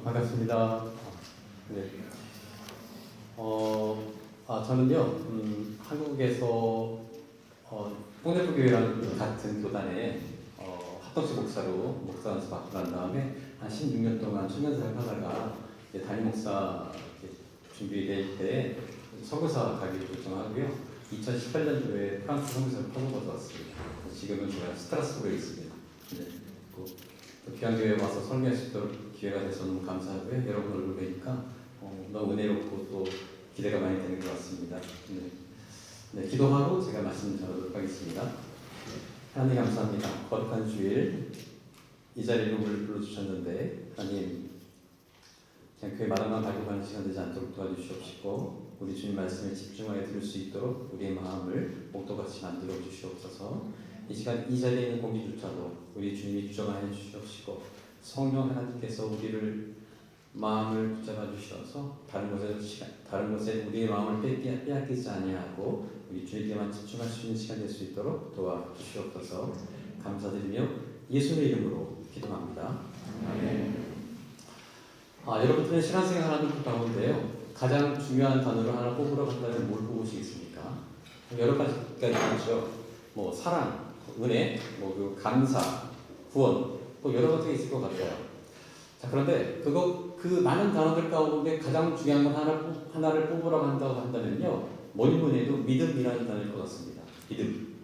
반갑습니다. 네. 저는요, 한국에서 홍대포교회랑 같은 교단에 합동식 목사로 목사 연수 받고 난 다음에 한 16년 동안 청년사를 하다가 담임 목사 준비될 때 선교사 가기로 결정하고요. 2018년도에 프랑스 선교사를 파송받아 왔습니다. 지금은 제가 스트라스부르에 있습니다. 네. 또 귀한교회에 와서 설교할 수 있도록 기회가 돼서 너무 감사하고요. 여러분 얼굴 뵈니까 너무 은혜롭고 또 기대가 많이 되는 것 같습니다. 네, 기도하고 제가 말씀 전하도록 하겠습니다. 하나님 감사합니다. 거룩한 주일 이 자리로 불러주셨는데 하나님 그냥 교회 마당만 밟고 가는 시간 되지 않도록 도와주시옵시고 우리 주님 말씀을 집중하여 들을 수 있도록 우리의 마음을 목도같이 만들어 주시옵소서. 이 시간 이 자리에 있는 공기조차도 우리 주님이 주장하여 주시옵시고 성령 하나님께서 우리를 마음을 붙잡아 주셔서 다른 것에 우리의 마음을 빼앗기지 아니하고 우리 주님께만 집중할 수 있는 시간 될 수 있도록 도와주시옵소서. 감사드리며 예수님의 이름으로 기도합니다. 아멘. 여러분들은 신앙생활 하는 것 가운데요 가장 중요한 단어를 하나 뽑으러 간다면 뭘 뽑으시겠습니까? 여러 가지가 있죠. 뭐 사랑, 은혜, 뭐 감사, 구원, 또 여러 가지가 있을 것 같아요. 자, 그런데 그 많은 단어들 가운데 가장 중요한 건 하나를 뽑으라고 한다고 한다면요, 뭐니 해도 믿음이라는 단어일 것 같습니다. 믿음.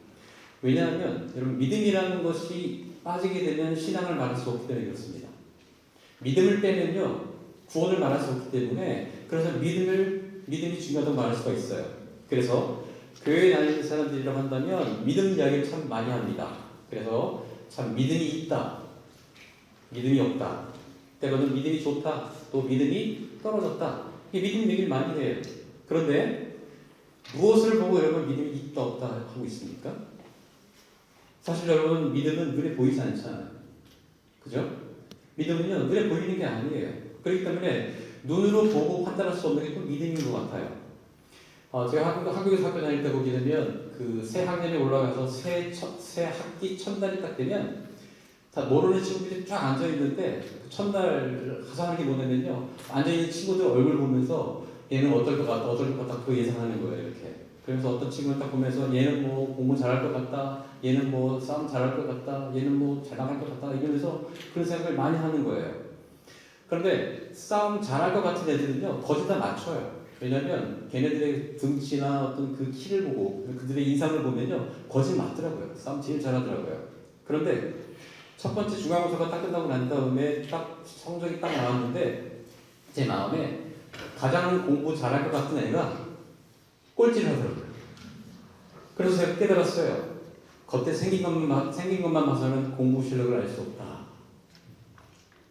왜냐하면 여러분 믿음이라는 것이 빠지게 되면 신앙을 말할 수 없기 때문에 그렇습니다. 믿음을 빼면요 구원을 말할 수 없기 때문에 그래서 믿음이 중요하다고 말할 수가 있어요. 그래서 교회에 다니는 사람들이라고 한다면 믿음 이야기를 참 많이 합니다. 그래서 참 믿음이 있다, 믿음이 없다, 때로는 믿음이 좋다, 또 믿음이 떨어졌다, 이 믿음 얘기를 많이 해요. 그런데 무엇을 보고 여러분 믿음이 있다 없다 하고 있습니까? 사실 여러분 믿음은 눈에 보이지 않잖아요. 그죠? 믿음은요 눈에 보이는 게 아니에요. 그렇기 때문에 눈으로 보고 판단할 수 없는 게 또 믿음인 것 같아요. 제가 한국에서 학교 다닐 때 보게 되면 그 새 학년에 올라가서 새 학기 첫날이 딱 되면 다 모르는 친구들이 쫙 앉아 있는데 첫날 가상하게 보내면요 앉아있는 친구들 얼굴 보면서 얘는 어떨 것 같다 그 예상하는 거예요. 이렇게. 그래서 어떤 친구를 딱 보면서 얘는 뭐 공부 잘할 것 같다, 얘는 뭐 싸움 잘할 것 같다, 얘는 뭐 잘 나갈 것 같다 이러면서 그런 생각을 많이 하는 거예요. 그런데 싸움 잘할 것 같은 애들은요 거의 다 맞춰요. 왜냐하면 걔네들의 등치나 어떤 그 키를 보고 그들의 인상을 보면요 거짓 맞더라고요. 싸움 제일 잘하더라고요. 그런데 첫 번째 중간고사가 딱 끝나고 난 다음에 딱 성적이 딱 나왔는데 제 마음에 가장 공부 잘할 것 같은 애가 꼴찌를 하더라고요. 그래서 제가 깨달았어요. 겉에 생긴 것만 봐서는 공부 실력을 알 수 없다.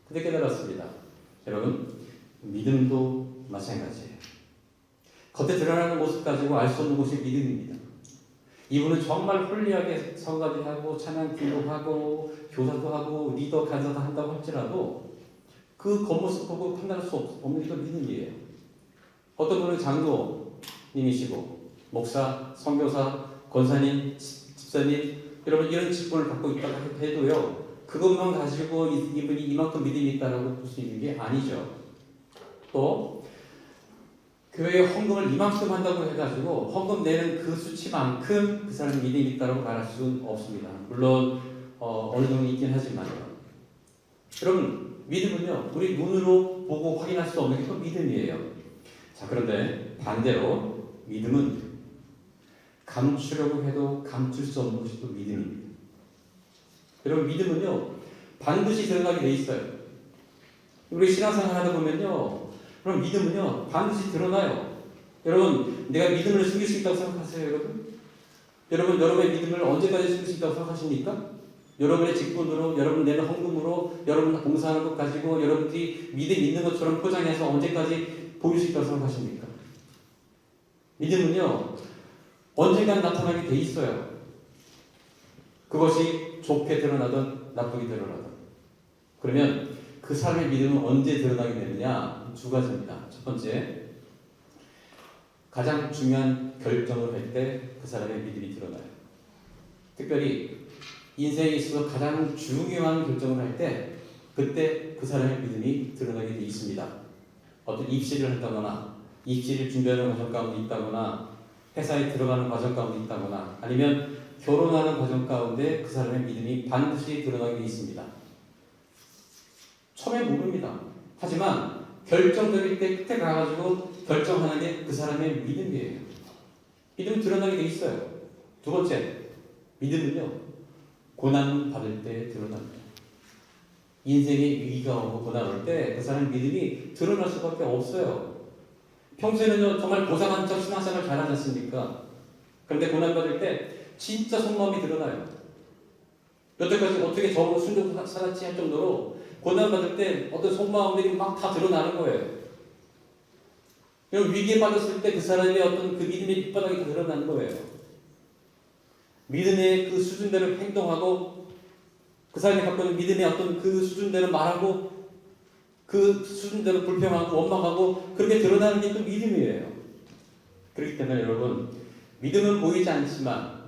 근데 깨달았습니다. 여러분 믿음도 마찬가지예요. 겉에 드러나는 모습 가지고 알 수 없는 것이 믿음입니다. 이분은 정말 홀리하게 성가대도 하고 찬양 기도하고 교사도 하고 리더 간사도 한다고 할지라도 그 겉모습 보고 판단할 수 없는 게 믿음이에요. 어떤 분은 장로님이시고 목사, 선교사, 권사님, 집사님 여러분 이런 직분을 갖고 있다고 해도요 그것만 가지고 이분이 이만큼 믿음이 있다고 볼 수 있는 게 아니죠. 또 교회에 헌금을 이만큼 한다고 해가지고 헌금 내는 그 수치만큼 그 사람이 믿음이 있다고 말할 수는 없습니다. 물론 어느 정도 있긴 하지만요. 여러분 믿음은요 우리 눈으로 보고 확인할 수 없는 게 또 믿음이에요. 자, 그런데 반대로 믿음은 감추려고 해도 감출 수 없는 것이 또 믿음입니다. 여러분 믿음은요 반드시 드러나게 돼 있어요. 우리 신앙생활 하다 보면요 그럼 믿음은요 반드시 드러나요. 여러분 내가 믿음을 숨길 수 있다고 생각하세요? 여러분 여러분의 믿음을 언제까지 숨길 수 있다고 생각하십니까? 여러분의 직분으로, 여러분 내는 헌금으로, 여러분 봉사하는 것 가지고 여러분들이 믿음 있는 것처럼 포장해서 언제까지 보일 수 있다고 생각하십니까? 믿음은요 언젠간 나타나게 돼 있어요. 그것이 좋게 드러나든 나쁘게 드러나든. 그러면 그 사람의 믿음은 언제 드러나게 되느냐? 두 가지입니다. 첫 번째, 가장 중요한 결정을 할 때 그 사람의 믿음이 드러나요. 특별히 인생에 있어서 가장 중요한 결정을 할 때 그때 그 사람의 믿음이 드러나게 돼 있습니다. 어떤 입시를 한다거나 입시를 준비하는 과정 가운데 있다거나 회사에 들어가는 과정 가운데 있다거나 아니면 결혼하는 과정 가운데 그 사람의 믿음이 반드시 드러나게 돼 있습니다. 처음에 모릅니다. 하지만 결정적일 때 끝에 가가지고 결정하는 게 그 사람의 믿음이에요. 믿음이 드러나게 돼 있어요. 두 번째, 믿음은요, 고난 받을 때 드러납니다. 인생의 위기가 오고 고난 올 때 그 사람의 믿음이 드러날 수밖에 없어요. 평소에는요, 정말 고상한 척 신앙생활 잘하지 않습니까? 그런데 고난 받을 때 진짜 속마음이 드러나요. 여태까지 어떻게 저로 순종 살았지 할 정도로 고난 받을 때 어떤 속마음들이 막 다 드러나는 거예요. 위기에 빠졌을 때 그 사람의 어떤 그 믿음의 밑바닥이 다 드러나는 거예요. 믿음의 그 수준대로 행동하고 그 사람이 갖고 있는 믿음의 어떤 그 수준대로 말하고 그 수준대로 불평하고 원망하고 그렇게 드러나는 게 또 믿음이에요. 그렇기 때문에 여러분, 믿음은 보이지 않지만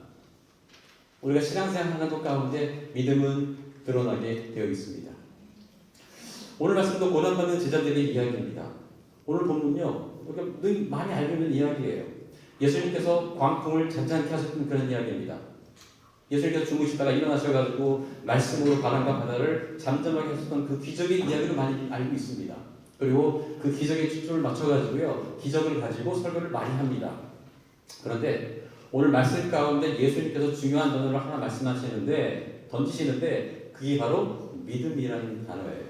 우리가 신앙생활 하는 것 가운데 믿음은 드러나게 되어 있습니다. 오늘 말씀도 고난받는 제자들의 이야기입니다. 오늘 본문은요, 우리가 늘 많이 알고 있는 이야기예요. 예수님께서 광풍을 잔잔케 하셨던 그런 이야기입니다. 예수님께서 주무시다가 일어나셔가지고 말씀으로 바람과 바다를 잠잠하게 하셨던 그 기적의 이야기를 많이 알고 있습니다. 그리고 그 기적에 초점을 맞춰가지고요, 기적을 가지고 설교를 많이 합니다. 그런데 오늘 말씀 가운데 예수님께서 중요한 단어를 하나 말씀하시는데, 던지시는데 그게 바로 믿음이라는 단어예요.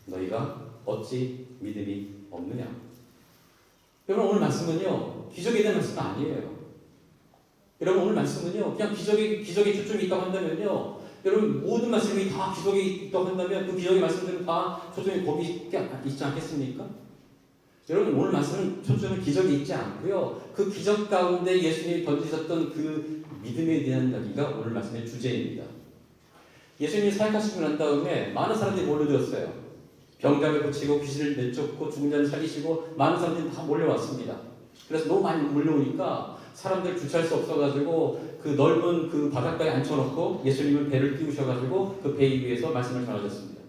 너희가 어찌 믿음이 없느냐? 여러분, 오늘 말씀은요, 기적에 대한 말씀은 아니에요. 여러분, 오늘 말씀은요, 그냥 기적에 초점이 있다고 한다면요, 여러분, 모든 말씀이 다 기적에 있다고 한다면 그 기적의 말씀들은 다 초점이 거기 있지 않겠습니까? 여러분, 오늘 말씀은 초점은 기적에 있지 않고요, 그 기적 가운데 예수님이 던지셨던 그 믿음에 대한 이야기가 오늘 말씀의 주제입니다. 예수님이 사역하시고 난 다음에 많은 사람들이 몰려들었어요. 병자를 고치고 귀신을 내쫓고 죽은 자를 살리시고 많은 사람들이 다 몰려왔습니다. 그래서 너무 많이 몰려오니까 사람들 주체할 수 없어가지고 그 넓은 그 바닷가에 앉혀놓고 예수님은 배를 띄우셔가지고 그 배 위에서 말씀을 전하셨습니다.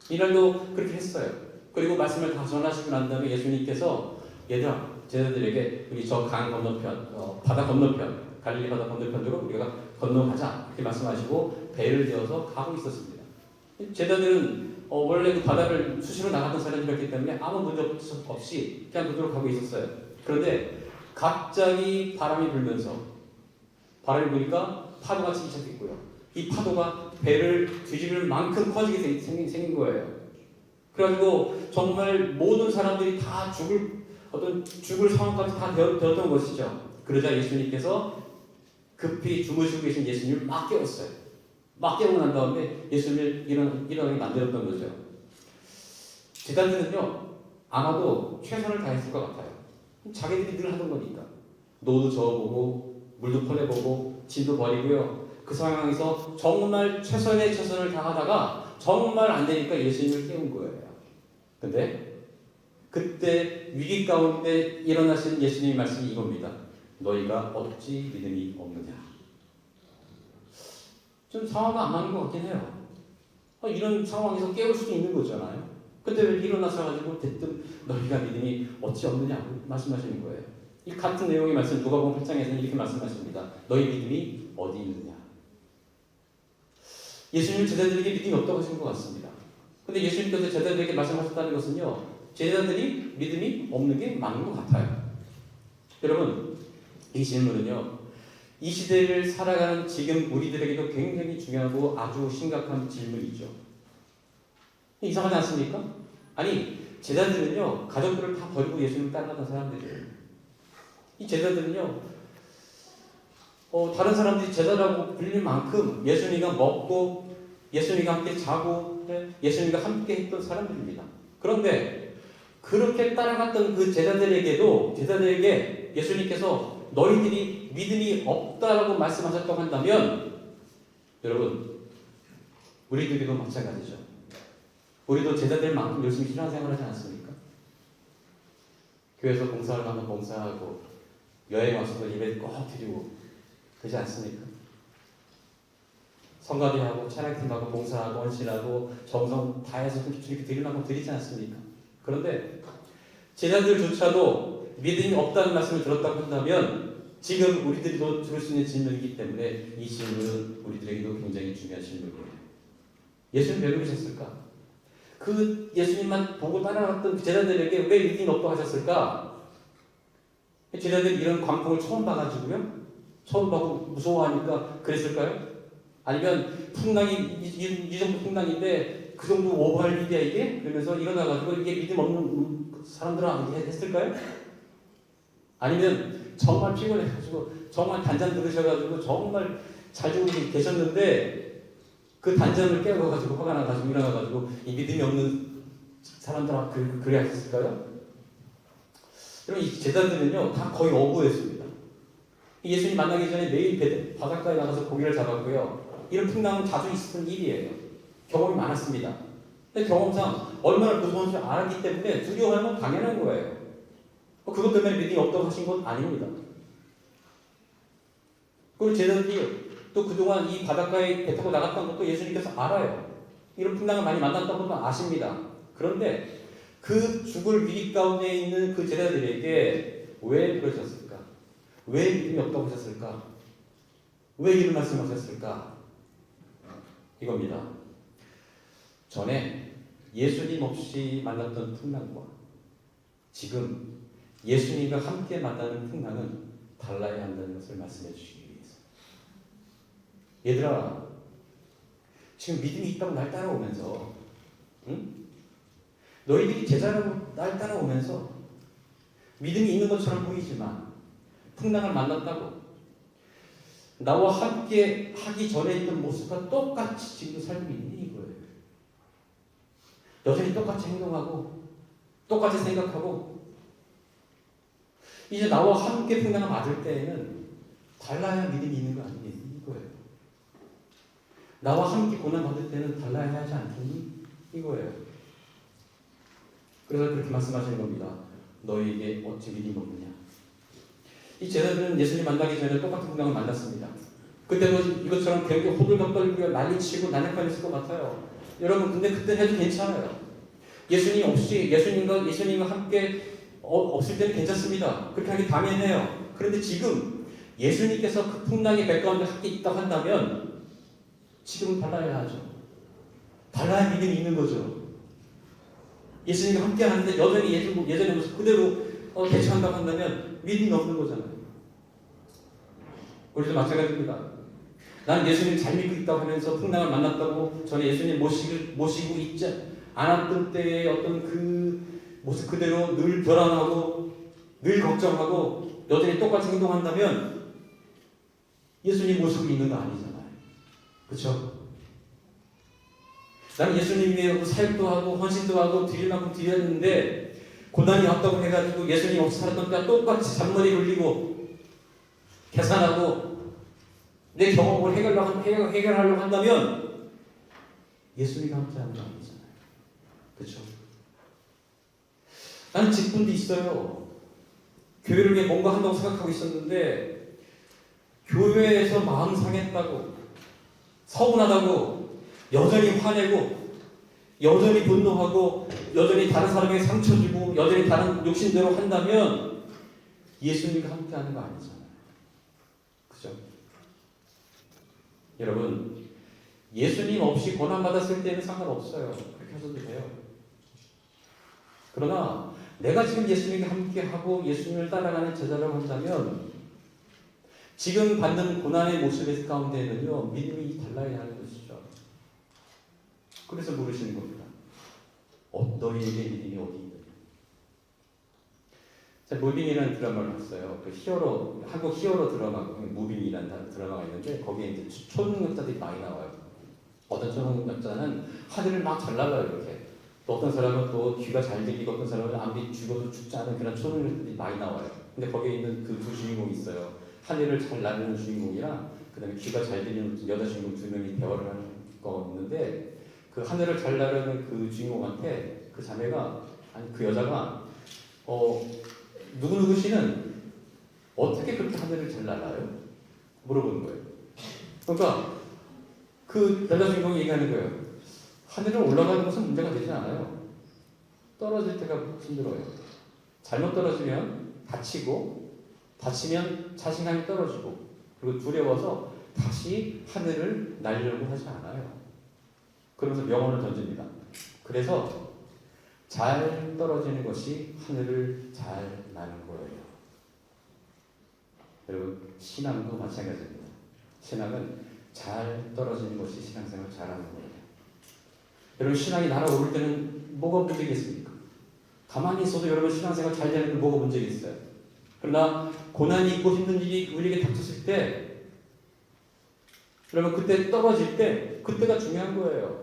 이날도 그렇게 했어요. 그리고 말씀을 다 전하시고 난 다음에 예수님께서 얘들아, 제자들에게 우리 저 강 건너편, 바다 건너편, 갈릴리 바다 건너편으로 우리가 건너가자 이렇게 말씀하시고 배를 대어서 가고 있었습니다. 제자들은 원래 그 바다를 수시로 나가던 사람들이었기 때문에 아무 문제 없이 그냥 그대로 가고 있었어요. 그런데 갑자기 바람이 불면서 바람이 부니까 파도가 치기 시작했고요. 이 파도가 배를 뒤집을 만큼 커지게 생긴 거예요. 그래가지고 정말 모든 사람들이 다 죽을 상황까지 다 되었던 것이죠. 그러자 예수님께서 급히 주무시고 계신 예수님을 막 깨웠어요. 막 깨우고 난 다음에 예수님을 일어나게 만들었던 거죠. 제자들은요, 아마도 최선을 다했을 것 같아요. 자기들이 늘 하던 거니까. 노도 저어보고, 물도 퍼내보고, 짐도 버리고요. 그 상황에서 정말 최선을 다하다가 정말 안 되니까 예수님을 깨운 거예요. 근데 그때 위기 가운데 일어나신 예수님의 말씀이 이겁니다. 너희가 어찌 믿음이 없느냐. 좀 상황과 안 맞는 것 같긴 해요. 이런 상황에서 깨울 수도 있는 거잖아요. 그때 왜 일어나셔가지고 대뜸 너희가 믿음이 어찌 없느냐고 말씀하시는 거예요. 이 같은 내용의 말씀 누가복음 8장에서는 이렇게 말씀하십니다. 너희 믿음이 어디 있느냐. 예수님은 제자들에게 믿음이 없다고 하신 것 같습니다. 근데 예수님께서 제자들에게 말씀하셨다는 것은요, 제자들이 믿음이 없는 게 맞는 것 같아요. 여러분, 이 질문은요, 이 시대를 살아가는 지금 우리들에게도 굉장히 중요하고 아주 심각한 질문이죠. 이상하지 않습니까? 아니, 제자들은요, 가족들을 다 버리고 예수님을 따라가던 사람들이에요. 이 제자들은요, 다른 사람들이 제자라고 불릴 만큼 예수님과 먹고, 예수님과 함께 자고, 예수님과 함께 했던 사람들입니다. 그런데 그렇게 따라갔던 그 제자들에게 예수님께서 너희들이 믿음이 없다라고 말씀하셨다고 한다면, 여러분, 우리들도 마찬가지죠. 우리도 제자들만큼 열심히 신앙생활을 하지 않습니까? 교회에서 봉사를 하면 봉사하고, 여행 와서도 예배 꼭 드리고, 그러지 않습니까? 성가대하고 찬양팀하고 봉사하고 헌신하고 정성 다해서 주님께 드리려고 드리지 않습니까? 그런데 제자들조차도 믿음이 없다는 말씀을 들었다고 한다면 지금 우리들도 들을 수 있는 질문이기 때문에 이 질문은 우리들에게도 굉장히 중요한 질문이에요. 예수님 왜 그러셨을까? 그 예수님만 보고 따라갔던 그 제자들에게 왜 믿음이 없다고 하셨을까? 제자들이 이런 광풍을 처음 봐가지고요. 처음 보고 무서워하니까 그랬을까요? 아니면 풍랑이 이 정도 풍랑인데 그 정도 오버할 일이야 이게? 그러면서 일어나가지고 이게 믿음 없는 사람들은 했을까요? 아니면 정말 피곤해가지고 정말 단잠 들으셔가지고 정말 잘 주고 계셨는데 그 단잠을 깨워가지고 화가 나가지고 일어나가지고 이 믿음이 없는 사람들은 그래야 했을까요? 여러분 이 제자들은요 다 거의 어부였습니다. 예수님 만나기 전에 매일 바닷가에 나가서 고기를 잡았고요. 이런 풍랑은 자주 있었던 일이에요. 경험이 많았습니다. 근데 경험상 얼마나 무서운 줄 알았기 때문에 두려워하면 당연한 거예요. 그것 때문에 믿음이 없다고 하신 건 아닙니다. 그리고 제자들이 또 그동안 이 바닷가에 배 타고 나갔던 것도 예수님께서 알아요. 이런 풍랑을 많이 만났던 것도 아십니다. 그런데 그 죽을 위기 가운데 있는 그 제자들에게 왜 그러셨을까? 왜 믿음이 없다고 하셨을까? 왜 이런 말씀하셨을까? 이겁니다. 전에 예수님 없이 만났던 풍랑과 지금 예수님과 함께 만나는 풍랑은 달라야 한다는 것을 말씀해 주시기 위해서. 얘들아, 지금 믿음이 있다고 날 따라오면서, 응? 너희들이 제자라고 날 따라오면서 믿음이 있는 것처럼 보이지만 풍랑을 만났다고 나와 함께 하기 전에 있던 모습과 똑같이 지금 살고 있는 이거예요. 여전히 똑같이 행동하고 똑같이 생각하고 이제 나와 함께 풍랑을 맞을 때에는 달라야 믿음이 있는 거 아니니 이거예요. 나와 함께 고난 받을 때는 달라야 하지 않겠니? 이거예요. 그래서 그렇게 말씀하시는 겁니다. 너희에게 어찌 믿음이 없느냐. 이 제자들은 예수님 만나기 전에 똑같은 풍랑을 만났습니다. 그때도 이것처럼 굉장히 호들갑 떨리고 난리치고 난약하셨을 것 같아요. 여러분 근데 그때 해도 괜찮아요. 예수님과 함께 없을 때는 괜찮습니다. 그렇게 하기 당연해요. 그런데 지금 예수님께서 그 풍랑의 배 가운데 함께 있다고 한다면 지금은 달라야 하죠. 달라야 믿음이 있는 거죠. 예수님과 함께 하는데 여전히 예전의 모습 그대로 대처한다고 한다면 믿음이 없는 거잖아요. 우리도 마찬가지입니다. 난 예수님 잘 믿고 있다고 하면서 풍랑을 만났다고 전에 예수님 모시고 있지 않았던 때의 어떤 그 모습 그대로 늘 불안하고 늘 걱정하고 여전히 똑같이 행동한다면 예수님 모시고 있는 거 아니잖아요. 그렇죠? 나는 예수님 위해 사역도 하고 헌신도 하고 드릴 만큼 드렸는데 고난이 왔다고 해가지고 예수님 없이 살았던 때와 똑같이 잔머리 굴리고 계산하고 내 경험을 해결하려고 한다면 예수님과 함께하는 거 아니잖아요. 그렇죠? 나는 직분도 있어요. 교회를 위해 뭔가 한다고 생각하고 있었는데 교회에서 마음 상했다고 서운하다고 여전히 화내고 여전히 분노하고 여전히 다른 사람에게 상처 주고 여전히 다른 욕심대로 한다면 예수님과 함께하는 거 아니잖아요. 그죠? 여러분 예수님 없이 고난받았을 때는 상관없어요. 그렇게 하셔도 돼요. 그러나 내가 지금 예수님과 함께하고 예수님을 따라가는 제자라고 한다면 지금 받는 고난의 모습 가운데는요 믿음이 달라야 하는 것이죠. 그래서 물으시는 겁니다. 너희에게 믿음이 어디 있느냐. 제가 무빙이라는 드라마를 봤어요. 그 히어로 한국 히어로 드라마 무빙이라는 드라마가 있는데 거기에 이제 초능력자들이 많이 나와요. 어떤 초능력자는 하늘을 막 잘 날아요 이렇게. 또 어떤 사람은 또 귀가 잘 들리고 어떤 사람은 아무리 죽어도 죽지 않은 그런 초능력들이 많이 나와요. 근데 거기에 있는 그 두 주인공이 있어요. 하늘을 잘 나르는 주인공이랑 그 다음에 귀가 잘 들리는 여자 주인공 두 명이 대화를 하는 거 있는데 그 하늘을 잘 나르는 그 주인공한테 그 자매가 아니 그 여자가 누구누구 씨는 어떻게 그렇게 하늘을 잘 날아요? 물어보는 거예요. 그러니까 그 벨라주인공이 얘기하는 거예요. 하늘을 올라가는 것은 문제가 되지 않아요. 떨어질 때가 힘들어요. 잘못 떨어지면 다치면 자신감이 떨어지고, 그리고 두려워서 다시 하늘을 날려고 하지 않아요. 그러면서 명언을 던집니다. 그래서 잘 떨어지는 것이 하늘을 잘 나는 거예요. 여러분, 신앙도 마찬가지입니다. 신앙은 잘 떨어지는 것이 신앙생활 잘하는 거예요. 여러분, 신앙이 날아오를 때는 뭐가 문제겠습니까? 가만히 있어도 여러분 신앙생활 잘 되는 게 뭐가 문제겠어요? 그러나 고난이 있고 힘든 일이 우리에게 닥쳤을 때, 여러분 그때 떨어질 때, 그때가 중요한 거예요.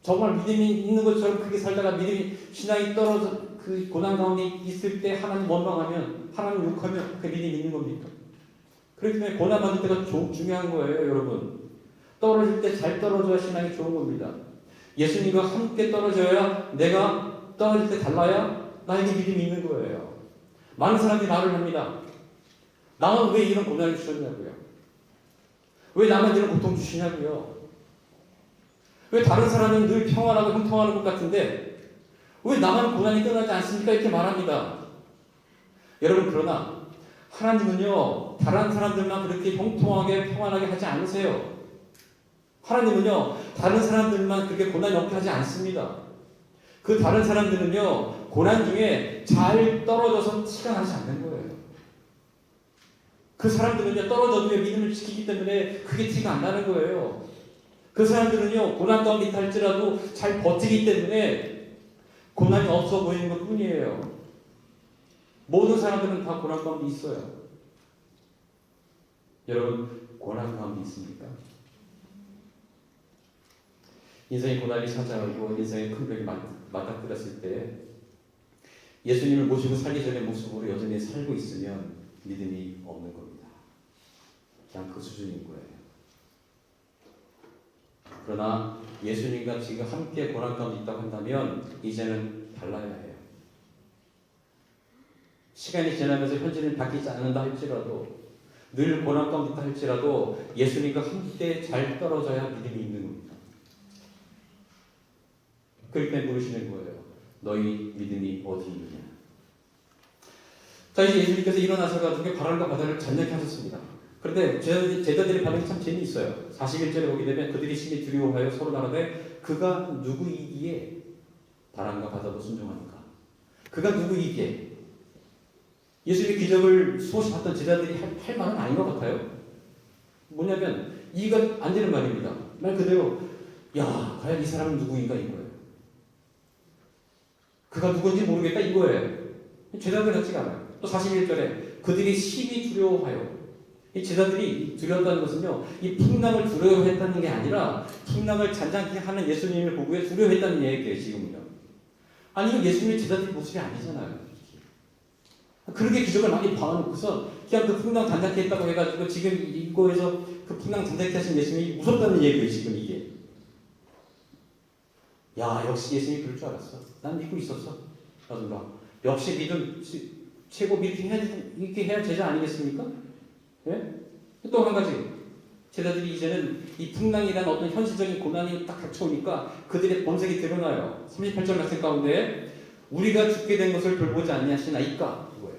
정말 믿음이 있는 것처럼 그렇게 살다가 신앙이 떨어져 그 고난 가운데 있을 때 하나님 원망하면, 하나님 욕하면 그 믿음이 있는 겁니까? 그렇기 때문에 고난 받을 때가 중요한 거예요, 여러분. 떨어질 때 잘 떨어져야 신앙이 좋은 겁니다. 예수님과 함께 떨어져야, 내가 떨어질 때 달라야 나에게 믿음이 있는 거예요. 많은 사람들이 말을 합니다. 나는 왜 이런 고난을 주셨냐고요. 왜 나만 이런 고통 주시냐고요. 왜 다른 사람은 늘 평안하고 형통하는 것 같은데 왜 나만 고난이 끝나지 않습니까? 이렇게 말합니다. 여러분, 그러나 하나님은요, 다른 사람들만 그렇게 형통하게 평안하게 하지 않으세요. 하나님은요, 다른 사람들만 그렇게 고난이 없게 하지 않습니다. 그 다른 사람들은요, 고난 중에 잘 떨어져서 티가 나지 않는 거예요. 그 사람들은요, 떨어져도 믿음을 지키기 때문에 그게 티가 안 나는 거예요. 그 사람들은요, 고난 가운데 있다 할지라도 잘 버티기 때문에 고난이 없어 보이는 것 뿐이에요. 모든 사람들은 다 고난 가운데 있어요. 여러분, 고난 가운데 있습니까? 인생의 고난이 찾아오고 인생의 큰 벽이 맞닥뜨렸을 때 예수님을 모시고 살기 전의 모습으로 여전히 살고 있으면 믿음이 없는 겁니다. 그냥 그 수준인 거예요. 그러나 예수님과 지금 함께 고난 가운데 있다고 한다면 이제는 달라야 해요. 시간이 지나면서 현재는 바뀌지 않는다 할지라도, 늘 고난 가운데 있다 할지라도 예수님과 함께 잘 떨어져야 믿음이 있는 겁니다. 그렇기 때문에 물으시는 거예요. 너희 믿음이 어디 있느냐. 자, 이제 예수님께서 일어나셔가지고 바람과 바다를 잔뜩 하셨습니다. 그런데 제자들의 반응이 참 재미있어요. 41절에 보게 되면 그들이 심히 두려워하여 서로 말하되 그가 누구이기에 바람과 바다도 순종하는가. 그가 누구이기에. 예수님의 기적을 수없이 봤던 제자들이 할 말은 아닌 것 같아요. 뭐냐면 이해가 안 되는 말입니다. 말 그대로, 야, 과연 이 사람은 누구인가 이거예요. 그가 누군지 모르겠다 이거예요. 제자들 같지가 않아요. 또 41절에 그들이 심히 두려워하여. 이 제자들이 두려웠다는 것은요, 이 풍랑을 두려워했다는 게 아니라 풍랑을 잔잔케 하는 예수님을 보고 두려워했다는 얘기예요. 지금은요. 아니, 이거 예수님의 제자들 모습이 아니잖아요. 그렇게 기적을 많이 봐놓고서 그냥 그 풍랑 잔잔케 했다고 해가지고 지금 이거에서 그 풍랑 잔잔케 하신 예수님이 무섭다는 얘기예요. 지금 이게. 야, 역시 예수님이 그럴 줄 알았어. 난 믿고 있었어. 라든가. 역시 믿음 최고 이렇게 해야 제자 아니겠습니까? 예? 또 한 가지. 제자들이 이제는 이 풍랑이라는 어떤 현실적인 고난이 딱 닥쳐오니까 그들의 본색이 드러나요. 38절 말씀 가운데 우리가 죽게 된 것을 돌보지 아니하시나이까 이거예요.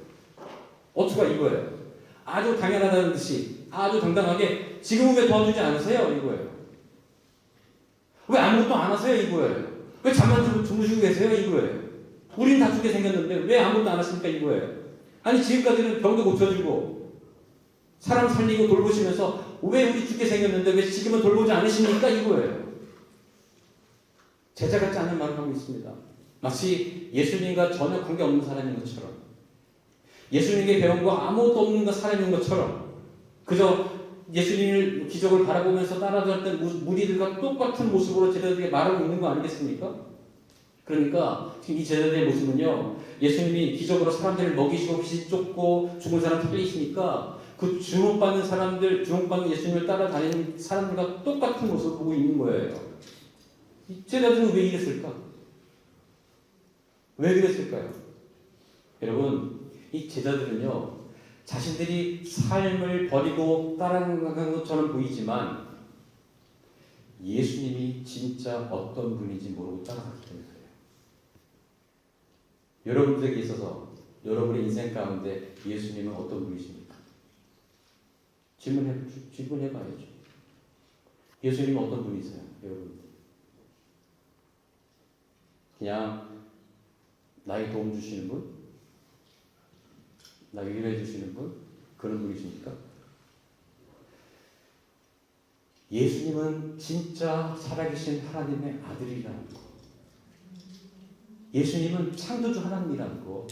어투가 이거예요. 아주 당연하다는 듯이 아주 당당하게 지금은 왜 도와주지 않으세요? 이거예요. 왜 아무것도 안 하세요? 이거예요. 왜 잠만 주무시고 계세요? 이거예요. 우린 다 죽게 생겼는데 왜 아무것도 안 하십니까? 이거예요. 아니, 지금까지는 병도 고쳐주고 사람 살리고 돌보시면서 왜 우리 죽게 생겼는데 왜 지금은 돌보지 않으십니까? 이거예요. 제자 같지 않은 말을 하고 있습니다. 마치 예수님과 전혀 관계없는 사람인 것처럼, 예수님에게 배운 거 아무것도 없는 사람인 것처럼, 그저 예수님을 기적을 바라보면서 따라다녔던 무리들과 똑같은 모습으로 제자들에게 말하고 있는 거 아니겠습니까? 그러니까 지금 이 제자들의 모습은요, 예수님이 기적으로 사람들을 먹이시고 귀신 쫓고 죽은 사람 살리시니까 그 주목받는 사람들, 주목받는 예수님을 따라다니는 사람들과 똑같은 모습을 보고 있는 거예요. 이 제자들은 왜 이랬을까? 왜 그랬을까요? 여러분, 이 제자들은요, 자신들이 삶을 버리고 따라가는 것처럼 보이지만 예수님이 진짜 어떤 분인지 모르고 따라갔기 때문에 그래요. 여러분들에게 있어서 여러분의 인생 가운데 예수님은 어떤 분이십니까? 질문해봐야죠. 예수님은 어떤 분이세요, 여러분? 그냥 나에게 도움 주시는 분? 나에게 위로해 주시는 분? 그런 분이십니까? 예수님은 진짜 살아계신 하나님의 아들이라는 거. 예수님은 창조주 하나님이라는 거.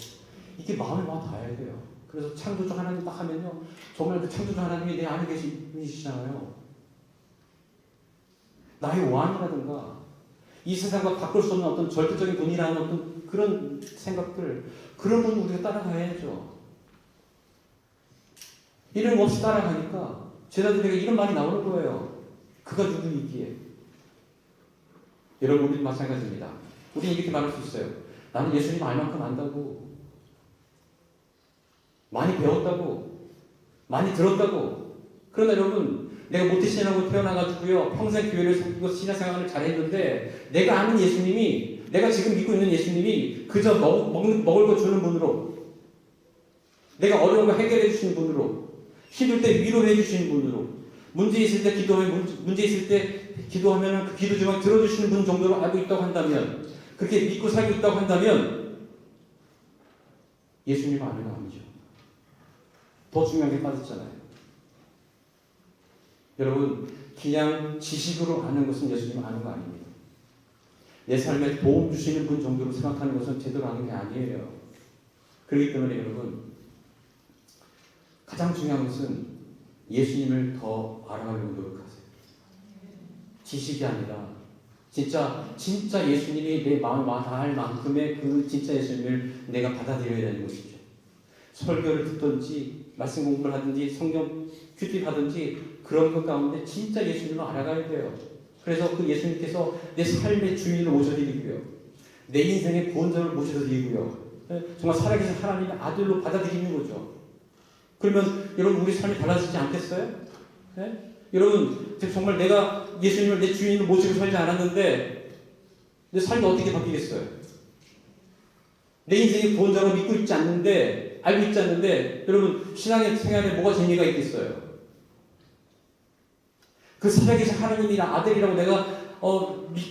이게 마음에 와 닿아야 돼요. 그래서 창조주 하나님 딱 하면요, 정말 그 창조주 하나님이 내 안에 계신 분이시잖아요. 나의 왕이라든가 이 세상과 바꿀 수 없는 어떤 절대적인 분이라는 어떤 그런 생각들, 그런 분 우리가 따라가야죠. 이름 없이 따라가니까 제자들에게 이런 말이 나오는 거예요. 그가 누구이기에. 여러분, 우리도 마찬가지입니다. 우리는 이렇게 말할 수 있어요. 나는 예수님 알 만큼 안다고, 많이 배웠다고, 많이 들었다고. 그러나 여러분, 내가 모태신앙으로 태어나가지고요, 평생 교회를 섬기고 신앙생활을 잘했는데, 내가 아는 예수님이, 내가 지금 믿고 있는 예수님이 그저 먹을 거 주는 분으로, 내가 어려운 거 해결해 주시는 분으로, 힘들 때 위로를 해주시는 분으로, 문제 있을 때 문제 있을 때 기도하면 그 기도 중에 들어주시는 분 정도로 알고 있다고 한다면, 그렇게 믿고 살고 있다고 한다면 예수님 아는 거 아니죠. 더 중요한 게 빠졌잖아요. 여러분, 그냥 지식으로 아는 것은 예수님 아는 거 아닙니다. 내 삶에 도움 주시는 분 정도로 생각하는 것은 제대로 아는 게 아니에요. 그렇기 때문에 여러분, 가장 중요한 것은 예수님을 더 알아가려고 노력하세요. 지식이 아니라 진짜 예수님이 내 마음에 와닿을 만큼의 그 진짜 예수님을 내가 받아들여야 되는 것이죠. 설교를 듣든지 말씀 공부를 하든지 성경 큐티하든지 그런 것 가운데 진짜 예수님을 알아가야 돼요. 그래서 그 예수님께서 내 삶의 주인을 모셔드리고요, 내 인생의 구원자를 모셔드리고요, 정말 살아계신 하나님의 아들로 받아들이는 거죠. 그러면 여러분, 우리 삶이 달라지지 않겠어요? 네? 여러분, 정말 내가 예수님을 내 주인으로 모시고 살지 않았는데 내 삶이 어떻게 바뀌겠어요? 내 인생의 구원자로 믿고 있지 않는데, 알고 있지 않는데, 여러분, 신앙의 생활에 뭐가 재미가 있겠어요? 그 살아계신 하나님이나 아들이라고 내가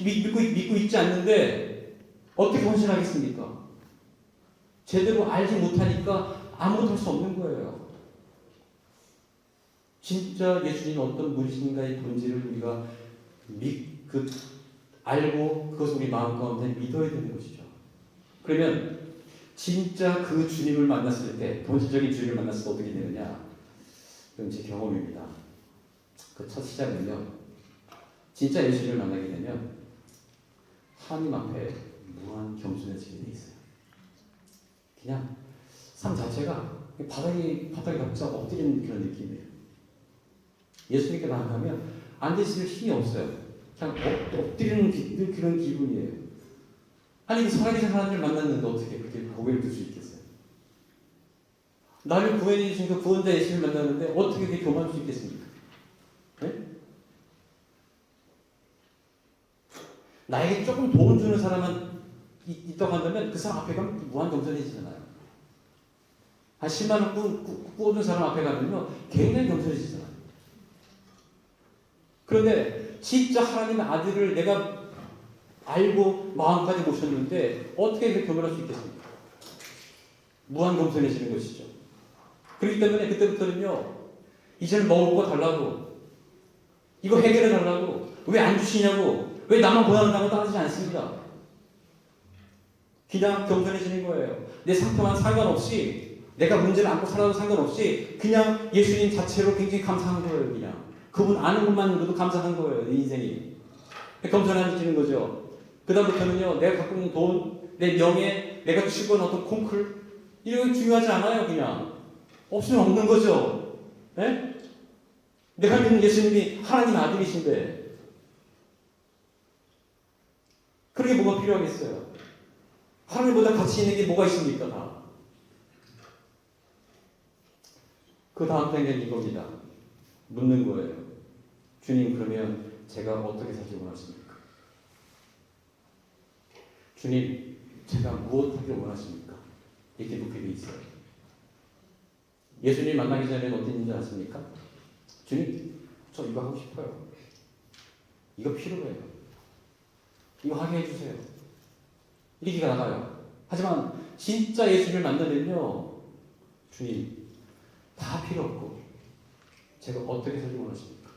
믿고 있지 않는데 어떻게 헌신하겠습니까? 제대로 알지 못하니까 아무것도 할 수 없는 거예요. 진짜 예수님이 어떤 분이신가의 본질을 우리가 알고 그것을 우리 마음 가운데 믿어야 되는 것이죠. 그러면 진짜 그 주님을 만났을 때, 본질적인 주님을 만났을 때 어떻게 되느냐? 그건 제 경험입니다. 그 첫 시작은요, 진짜 예수님을 만나게 되면 하나님 앞에 무한 겸손해지게 돼 있어요. 그냥 삶 자체가 바닥에 박자 엎드리는 그런 느낌이에요. 예수님께 나아가면 앉으실 힘이 없어요. 그냥 엎드리는 그런 기분이에요. 아니, 살아계신 하나님을 만났는데 어떻게 그렇게 고개를 들 수 있겠어요? 나를 구원해 주신 그 구원자 예수님을 만났는데 어떻게 그렇게 교만할 수 있겠습니까? 네? 나에게 조금 도움 주는 사람만 있다고 한다면 그 사람 앞에 가면 무한 겸손해지잖아요. 한 10만 원 꾸어준 사람 앞에 가면요, 굉장히 겸손해지잖아요. 그런데 진짜 하나님의 아들을 내가 알고 마음까지 모셨는데 어떻게 그렇게 겸손할 수 있겠습니까? 무한 겸손해지는 것이죠. 그렇기 때문에 그때부터는요, 이제는 먹을 거 달라고, 이거 해결해 달라고, 왜 안 주시냐고, 왜 나만 고난한다고 따지지 않습니다. 그냥 겸손해지는 거예요. 내 상태만 상관없이, 내가 문제를 안고 살아도 상관없이 그냥 예수님 자체로 굉장히 감사한 거예요. 그냥 그분 아는 것만으로도 감사한 거예요. 내 인생이 겸손해지는 거죠. 그 다음부터는요, 내가 갖고 있는 돈, 내 명예, 내가 치고 있는 어떤 콩쿨, 이런 게 중요하지 않아요. 그냥 없으면 없는 거죠. 네? 내가 믿는 예수님이 하나님 아들이신데 그게 뭐가 필요하겠어요? 하나님보다 가치 있는 게 뭐가 있습니까? 다. 그 다음 단계는 이겁니다. 묻는 거예요. 주님, 그러면 제가 어떻게 살기 원하십니까? 주님, 제가 무엇하기를 원하십니까? 이렇게 묻게 돼 있어요. 예수님 만나기 전에는 어떤 인지 아십니까? 주님, 저 이거 하고 싶어요. 이거 필요해요. 이거 하게 해주세요. 이렇게 나가요. 하지만 진짜 예수님을 만나면요, 주님, 다 필요 없고 제가 어떻게 살기 원하십니까?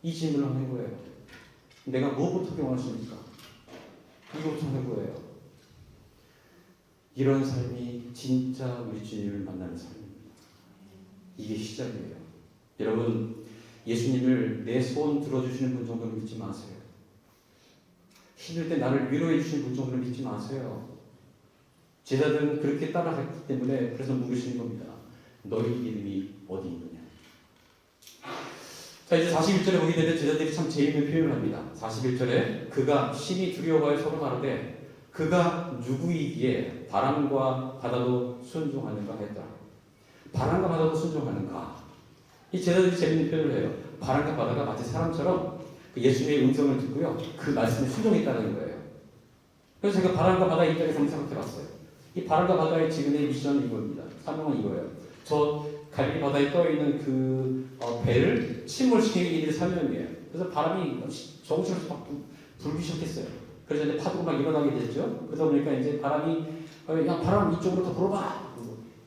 이 질문을 하는 거예요. 내가 무엇부터 하기 원하십니까? 이거부터 하는 거예요. 이런 삶이 진짜 우리 주님을 만나는 삶입니다. 이게 시작이에요. 여러분, 예수님을 내 소원 들어주시는 분 정도로 믿지 마세요. 힘들 때 나를 위로해 주시는 분 정도로 믿지 마세요. 제자들은 그렇게 따라갔기 때문에 그래서 물으시는 겁니다. 너희 이름이 어디 있느냐? 자, 이제 41절에 보게 되면 제자들이 참 재미있는 표현을 합니다. 41절에 그가 심히 두려워하여 서로 말하되 그가 누구이기에 바람과 바다도 순종하는가 했다. 바람과 바다도 순종하는가? 이 제자들이 재미있는 표현을 해요. 바람과 바다가 마치 사람처럼 예수님의 음성을 듣고요, 그 말씀에 순종했다는 거예요. 그래서 제가 바람과 바다 입장에서 한번 생각해봤어요. 이 바람과 바다의 지금의 미션은 이겁니다. 사명은 이거예요. 저 갈릴리 바다에 떠있는 그 배를 침몰시키는 일이 사명이에요. 그래서 바람이 조금씩 막 불기 시작했어요. 그래서 이제 파도가 막 일어나게 됐죠. 그러다 보니까 이제 바람이 야, 바람 이쪽으로 더 불어봐.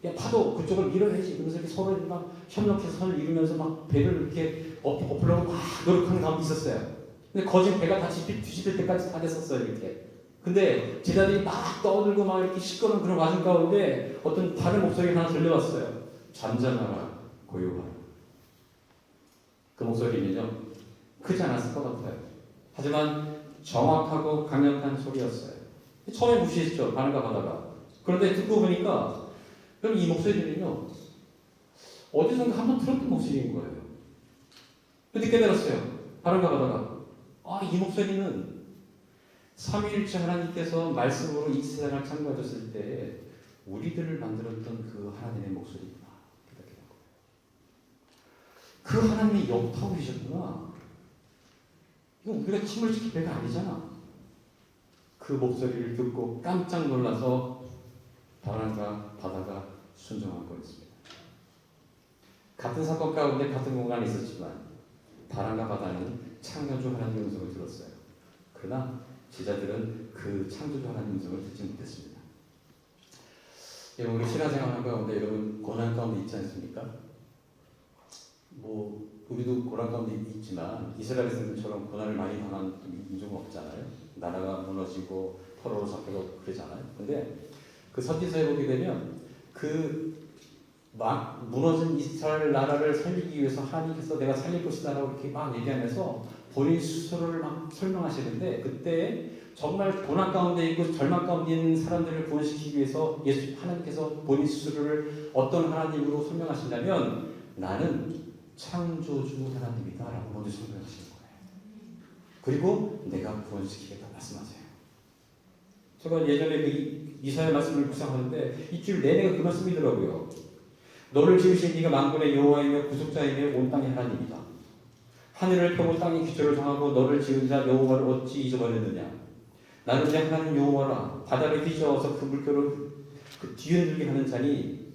야, 파도 그쪽을 밀어야지. 그러면서 이렇게 서로 막 협력해서 선을 이루면서 막 배를 이렇게 엎으려고 막 노력하는 가운데 있었어요. 근데 거진 배가 다 뒤집힐 때까지 다 됐었어요, 이렇게. 근데 제자들이 막 떠들고 막 이렇게 시끄러운 그런 와중 가운데 어떤 다른 목소리가 하나 들려왔어요. 잠잠하라, 고요하라. 그 목소리는요, 크지 않았을 것 같아요. 하지만 정확하고 강력한 소리였어요. 처음에 무시했죠, 바람과 바다가. 그런데 듣고 보니까 그럼 이 목소리는요, 어디선가 한번 들었던 목소리인 거예요. 근데 깨달았어요. 바람과 바다가. 이 목소리는 삼위일체 하나님께서 말씀으로 이 세상을 창조하셨을 때 우리들을 만들었던 그 하나님의 목소리구나. 그 하나님이 여기 타고 계셨구나. 이건 우리가 침몰시킬 배가 아니잖아. 그 목소리를 듣고 깜짝 놀라서 바람과 바다가 순종한 거였습니다. 같은 사건 가운데 같은 공간에 있었지만 바람과 바다는 창조주 하나님의 음성을 들었어요. 그러나 제자들은 그 창조주 하나님의 음성을 듣지 못했습니다. 여러분, 우리 신앙생활 가운데 여러분 고난 가운데 있지 않습니까? 우리도 고난 가운데 있지만 이스라엘 백성들처럼 고난을 많이 당한 민족은 없잖아요. 나라가 무너지고 포로로 잡히고 그러잖아요. 근데 그 선지서에 보게 되면 막 무너진 이스라엘 나라를 살리기 위해서 하나님께서 내가 살릴 것이다 라고 이렇게 막 얘기하면서 본인 스스로를 막 설명하시는데, 그때 정말 고난 가운데 있고 절망 가운데 있는 사람들을 구원시키기 위해서 하나님께서 본인 스스로를 어떤 하나님으로 설명하신다면 나는 창조주 하나님이다 라고 먼저 설명하시는 거예요. 그리고 내가 구원시키겠다 말씀하세요. 제가 예전에 그 이사야 말씀을 묵상하는데 이줄 내내가 그 말씀이더라고요. 너를 지으신 네가 만군의 여호와이며 구속자이며 온 땅의 하나님이다. 하늘을 펴고 땅의 기초를 정하고 너를 지은 자 여호와를 어찌 잊어버렸느냐. 나는 내 하나님 여호와라. 바다를 휘저어서 그 물결을 뒤흔들게 하는 자니.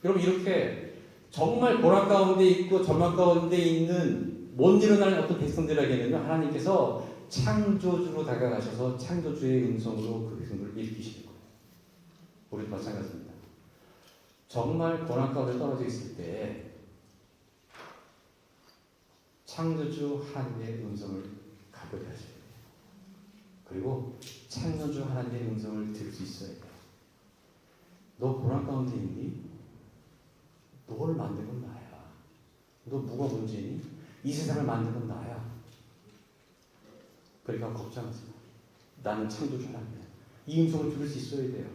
여러분, 이렇게 정말 고난 가운데 있고 절망 가운데 있는 못 일어나는 어떤 백성들에게는요, 하나님께서 창조주로 다가가셔서 창조주의 음성으로 그 백성들을 일으키시는 거예요. 우리도 마찬가지입니다. 정말 고난 가운데 떨어져 있을 때 창조주 하나님의 음성을 가까이 하셔야 돼요. 그리고 창조주 하나님의 음성을 들을 수 있어야 돼요. 너 고난 가운데 있니? 너를 만든 건 나야. 너 뭐가 문제니? 이 세상을 만든 건 나야. 그러니까 걱정하지 마. 나는 창조주 하나님이야. 이 음성을 들을 수 있어야 돼요.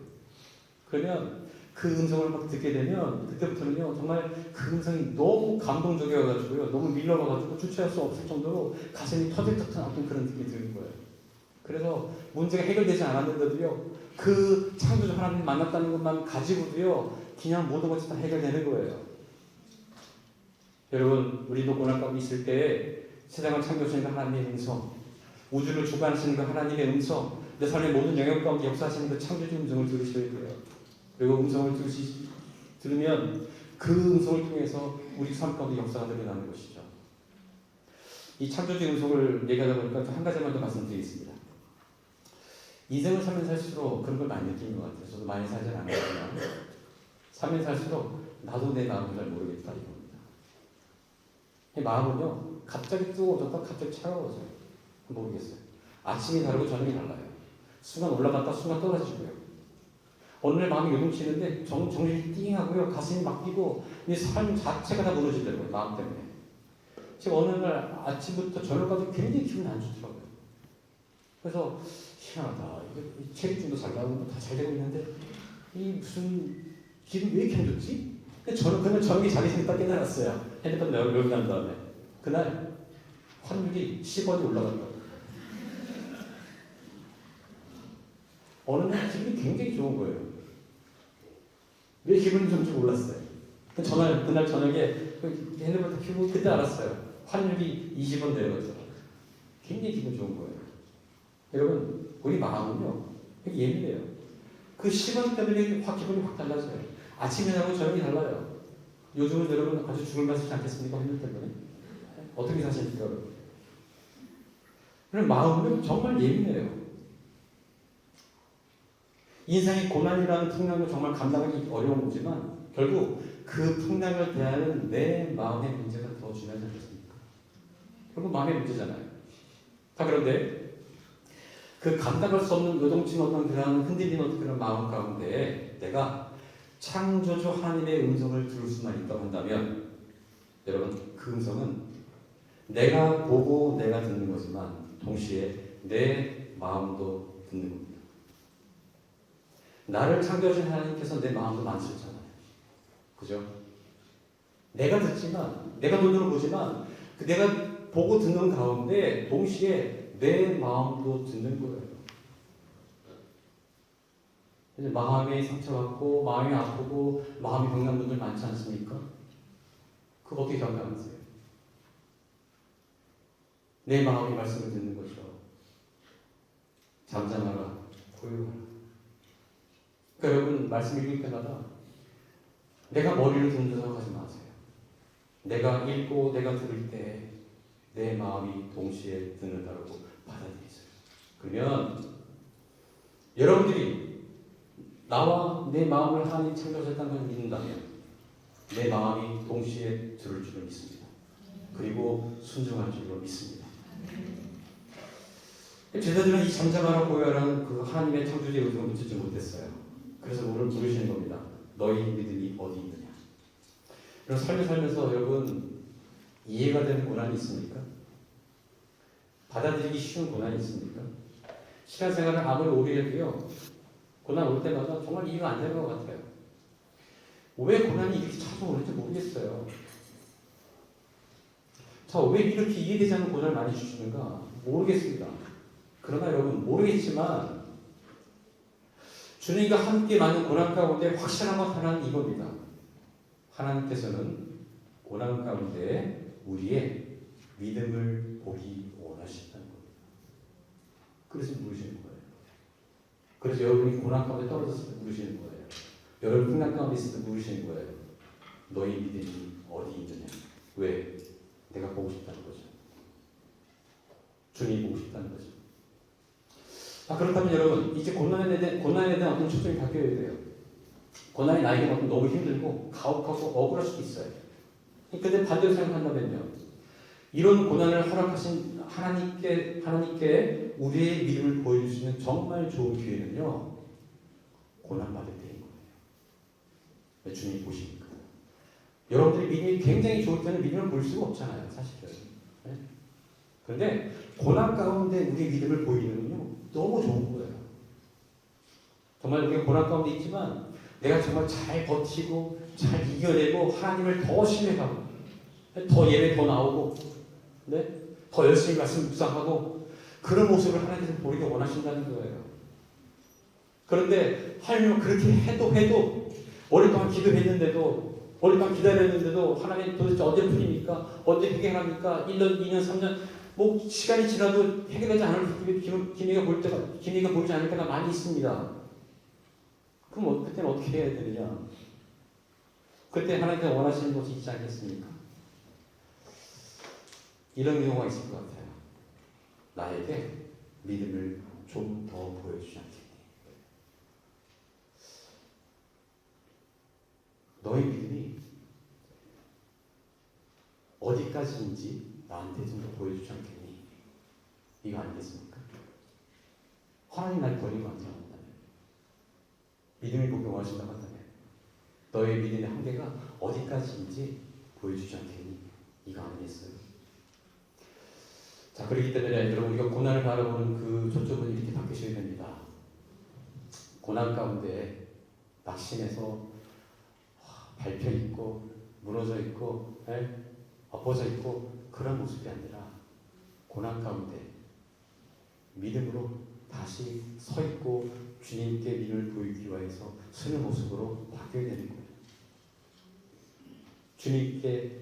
그러면 그 음성을 막 듣게 되면 그때부터는요, 정말 그 음성이 너무 감동적이어가지고요, 너무 밀려가가지고 주체할 수 없을 정도로 가슴이 터질 듯한 어떤 그런 느낌이 드는 거예요. 그래서 문제가 해결되지 않았는데도요, 그 창조주 하나님 만났다는 것만 가지고도요, 그냥 모든 것이 다 해결되는 거예요. 여러분, 우리도 고난 가운데 있을 때 세상을 창조하시는 그 하나님의 음성, 우주를 주관하시는 그 하나님의 음성, 내 삶의 모든 영역 가운데 역사하시는 그 창조주 음성을 들으셔야 돼요. 그리고 음성을 들으면 그 음성을 통해서 우리 삶 가운데 역사가 드러나는 것이죠. 이 창조주 음성을 얘기하다 보니까 한 가지만 더 말씀드리겠습니다. 인생을 살면 살수록 그런 걸 많이 느끼는 것 같아요. 저도 많이 살진 않았지만 살면 살수록 나도 내 마음을 잘 모르겠다 이겁니다. 이 마음은요 갑자기 뜨거워졌다 갑자기 차가워져요. 모르겠어요. 아침이 다르고 저녁이 달라요. 순간 올라갔다 순간 떨어지고요. 어느 날 마음이 요동치는데 정신이 띵하고요. 가슴이 막 뛰고 이 삶 자체가 다 무너지더라고요. 마음 때문에. 제가 어느 날 아침부터 저녁까지 굉장히 기분이 안 좋더라고요. 그래서 희한하다. 이거 체력증도 잘 나오고 다 잘 되고 있는데 이 무슨 기분이 왜 이렇게 안 좋지? 저는 그날 저녁에 자기 전에 딱 깨달았어요. 핸드폰 열고 난 다음에 그날 환율이 10원이 올라갔다고. 어느 날 기분이 굉장히 좋은 거예요. 왜 기분이 좀 올랐어요? 그날 저녁에 핸드폰 딱 켜고 그때 알았어요. 환율이 20원 내려갔죠. 굉장히 기분 좋은 거예요. 여러분, 우리 마음은요, 되게 예민해요. 그 10원 때문에 기분이 확 달라져요. 아침에 자고 저녁이 달라요. 요즘은 여러분 아주 죽을 맛이지 않겠습니까? 환율 때문에. 어떻게 사십니까, 여러분? 그럼 마음은 정말 예민해요. 인생의 고난이라는 풍랑은 정말 감당하기 어려운 거지만 결국 그 풍랑을 대하는 내 마음의 문제가 더 중요하지 않겠습니까? 결국 마음의 문제잖아요. 자, 그런데 그 감당할 수 없는 요동친 어떤 그런 흔들리는 어떤 그런 마음 가운데 내가 창조주 하나님의 음성을 들을 수만 있다고 한다면 여러분 그 음성은 내가 보고 내가 듣는 거지만 동시에 내 마음도 듣는 겁니다. 나를 창조하신 하나님께서 내 마음도 만지셨잖아요. 그죠? 내가 듣지만, 내가 눈으로 보지만, 그 내가 보고 듣는 가운데 동시에 내 마음도 듣는 거예요. 이제 마음이 상처받고, 마음이 아프고, 마음이 병난 분들 많지 않습니까? 그거 어떻게 감당하세요? 내 마음이 말씀을 듣는 거죠. 잠잠하라, 고요하라. 그러니까 여러분 말씀 읽을 때마다 내가 머리를 듣는 생각하지 마세요. 내가 읽고 내가 들을 때 내 마음이 동시에 듣는다고 받아들이세요. 그러면 여러분들이 나와 내 마음을 하나님 창조하셨다는 걸 믿는다면 내 마음이 동시에 들을 줄을 믿습니다. 그리고 순종할 줄을 믿습니다. 제자들은 이 잠잠하라 고요하라는 그 하나님의 창조주의 의도를 묻지 못했어요. 그래서 오늘 부르시는 겁니다. 너희 믿음이 어디 있느냐. 그럼 삶을 살면서 여러분 이해가 되는 고난이 있습니까? 받아들이기 쉬운 고난이 있습니까? 신앙생활을 아무리 오래 해도요. 고난 올 때마다 정말 이해가 안 되는 것 같아요. 왜 고난이 이렇게 찾아오는지 모르겠어요. 자, 왜 이렇게 이해되지 않는 고난을 많이 주시는가? 모르겠습니다. 그러나 여러분 모르겠지만 주님과 함께 많은 고난 가운데 확실한 것 하나는 이겁니다. 하나님께서는 고난 가운데 우리의 믿음을 보기 원하신다는 겁니다. 그래서 물으시는 거예요. 그래서 여러분이 고난 가운데 떨어졌을 때 물으시는 거예요. 여러분 풍랑 가운데 있을 때 물으시는 거예요. 너희 믿음이 어디 있느냐? 왜? 내가 보고 싶다는 거죠. 주님이 보고 싶다는 거죠. 그렇다면 여러분 이제 고난에 대한 어떤 초점이 바뀌어야 돼요. 고난이 나에게 너무 힘들고 가혹하고 억울할 수도 있어요. 근데 반대로 생각한다면요. 이런 고난을 허락하신 하나님께 우리의 믿음을 보여줄 수 있는 정말 좋은 기회는요. 고난받을 때인 거예요. 주님이 보시니까. 여러분들이 믿음이 굉장히 좋을 때는 믿음을 볼 수가 없잖아요. 사실은. 네? 그런데 고난 가운데 우리의 믿음을 보이는군요. 너무 좋은 거예요. 정말 우리가 고난 가운데 있지만 내가 정말 잘 버티고 잘 이겨내고 하나님을 더 신뢰하고 더 예배 더 나오고 네? 더 열심히 말씀 묵상하고 그런 모습을 하나님께서 보이기 원하신다는 거예요. 그런데 하나님은 그렇게 해도 오랫동안 기도했는데도 오랫동안 기다렸는데도 하나님 도대체 언제 풀립니까? 언제 해결합니까? 1년, 2년, 3년 뭐 시간이 지나도 해결되지 않을 기미가 보이지 않을 때가 많이 있습니다. 그럼 그때는 어떻게 해야 되느냐? 그때 하나님께서 원하시는 것이 있지 않겠습니까? 이런 경우가 있을 것 같아요. 나에게 믿음을 좀 더 보여주지 않겠니? 너의 믿음이 어디까지인지 나한테 좀 더 보여주지 않겠니? 이거 아니겠습니까? 하나님 날 버리고 안 나온다면, 믿음을 보게 원하신다고 한다면 너의 믿음의 한계가 어디까지인지 보여주지 않겠니? 이거 아니겠어요? 자, 그렇기 때문에 여러분, 우리가 고난을 바라보는 그 초점은 이렇게 바뀌셔야 됩니다. 고난 가운데 낙심해서 밟혀 있고 무너져 있고 엎어져 있고 그런 모습이 아니라 고난 가운데 믿음으로 다시 서 있고 주님께 믿음을 보이기 위해서 서는 모습으로 바뀌어야 되는 거예요. 주님께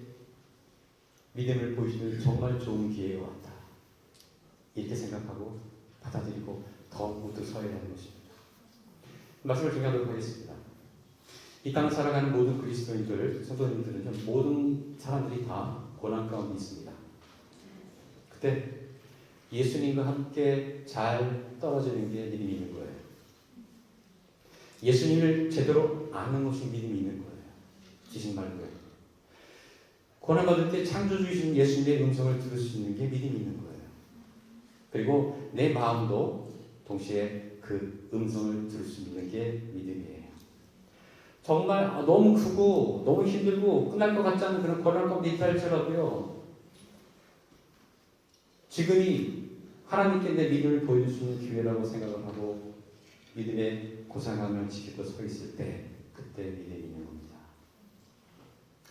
믿음을 보이시는 정말 좋은 기회가 왔다. 이렇게 생각하고 받아들이고 더욱더 서야 하는 것입니다. 말씀을 정리하도록 하겠습니다. 이 땅을 살아가는 모든 그리스도인들, 성도님들은 모든 사람들이 다 고난 가운데 있습니다. 그때 예수님과 함께 잘 떨어지는 게 믿음이 있는 거예요. 예수님을 제대로 아는 것이 믿음이 있는 거예요. 지식 말고요. 고난받을 때 창조주이신 예수님의 음성을 들을 수 있는 게 믿음이 있는 거예요. 그리고 내 마음도 동시에 그 음성을 들을 수 있는 게 믿음이에요. 정말 너무 크고 너무 힘들고 끝날 것 같지 않은 그런 고난 가운데 있다 할지라도요, 지금이 하나님께 내 믿음을 보여줄 수 있는 기회라고 생각을 하고 믿음의 고상함을 지키고 서 있을 때, 그때 믿음이 있는 겁니다.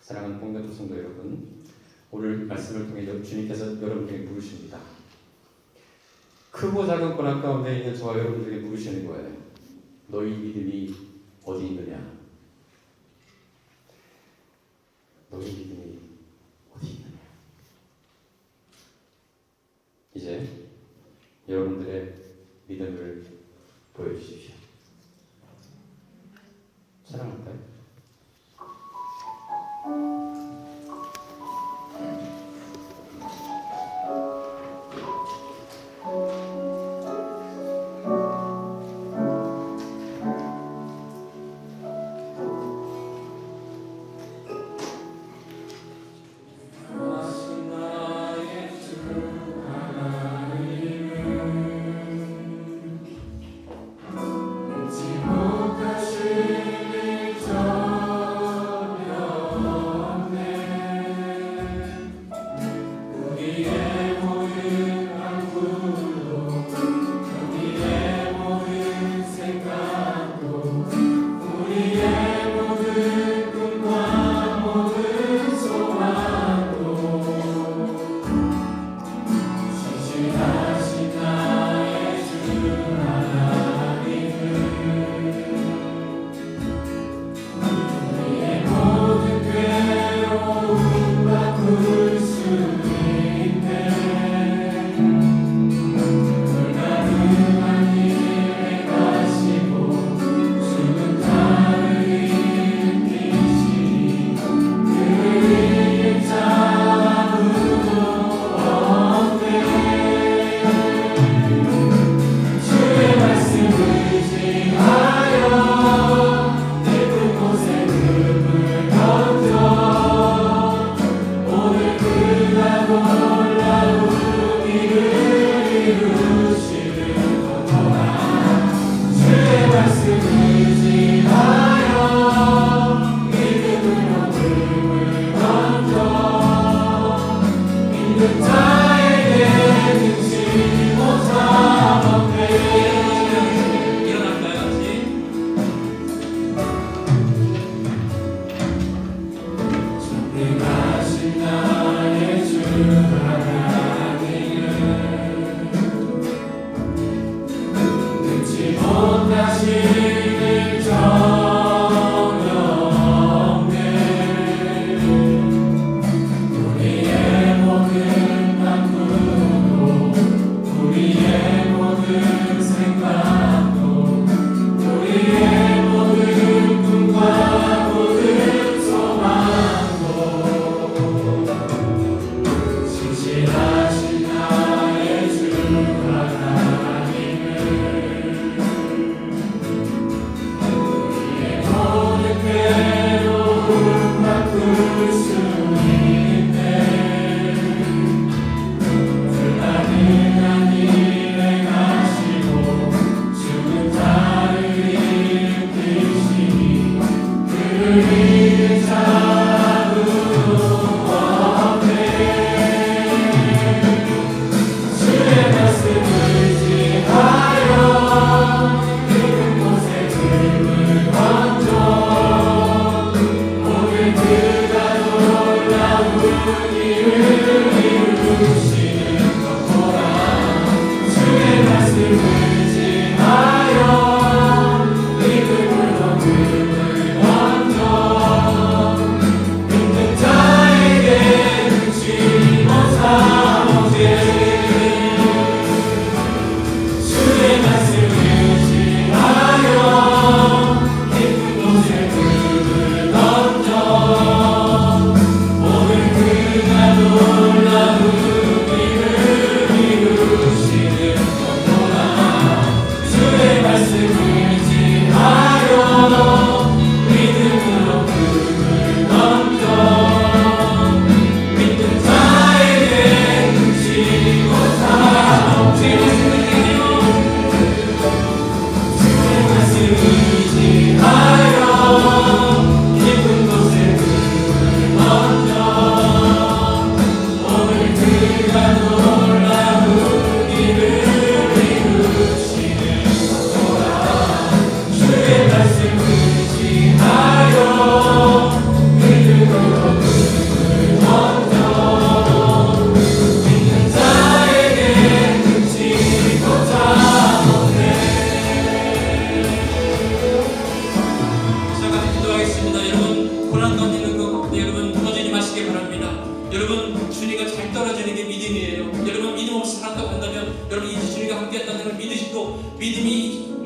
사랑하는 공동체 성도 여러분, 오늘 말씀을 통해 주님께서 여러분에게 물으십니다. 크고 작은 고난 가운데 있는 저와 여러분들에게 물으시는 거예요. 너희 믿음이 어디 있느냐? 너희 믿음이 어디 있느냐? 이제 여러분들의 믿음을 보여주십시오. 사랑할까요? 못하시니 저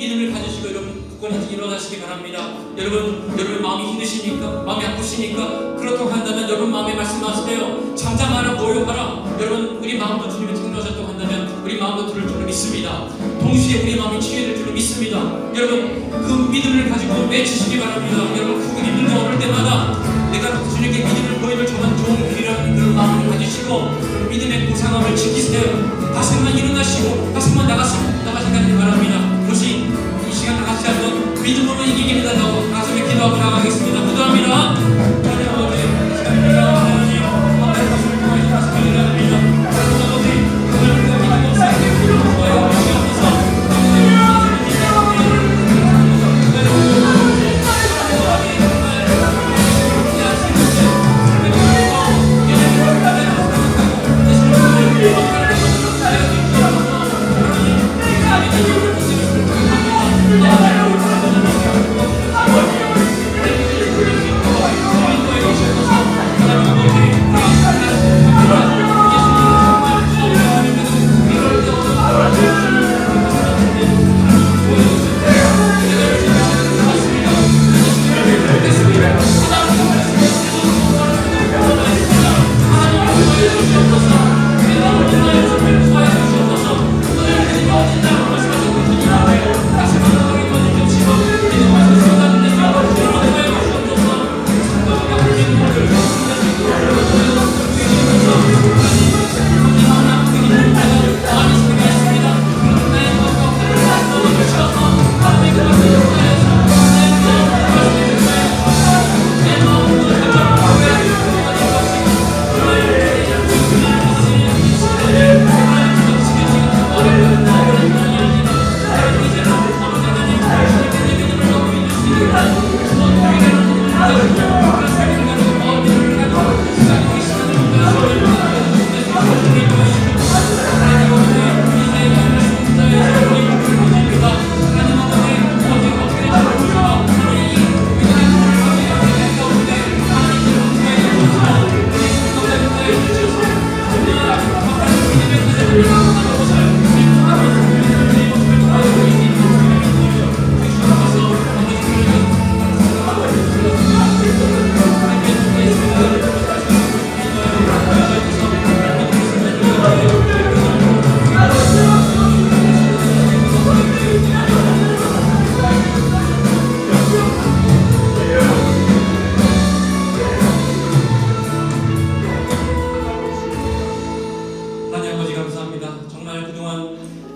믿음을 가지시고 여러분 굳건히 일어나시기 바랍니다. 여러분 마음이 힘드십니까? 마음이 아프십니까? 그렇다고 한다면 여러분 마음에 말씀하세요. 잠잠하라, 고요하라. 여러분 우리 마음도 주님을 창조하셨다고 한다면 우리 마음도 들을 줄을 믿습니다. 동시에 우리 마음이 치유될 줄을 믿습니다. 여러분 그 믿음을 가지고 외치시기 바랍니다. 여러분 그 믿음이 오를 때마다 내가 주님께 믿음을 보여줄 저만 좋은 길이라는 그런 마음을 가지시고 믿음의 고상함을 지키세요. 다시 한번 일어나시고 다시 한번 나가시기 바랍니다. 도시 이 시간 다 같이 한번 믿음으로 이기게 해달라고 가슴에 기도하고 나가겠습니다. 기도합니다. 하나님 아버지, 하나님 하나님의 것을 통해 말씀을 기도합니다. 하나님 아버지, 오늘 그 믿음 없이 기도하여 주시옵소서.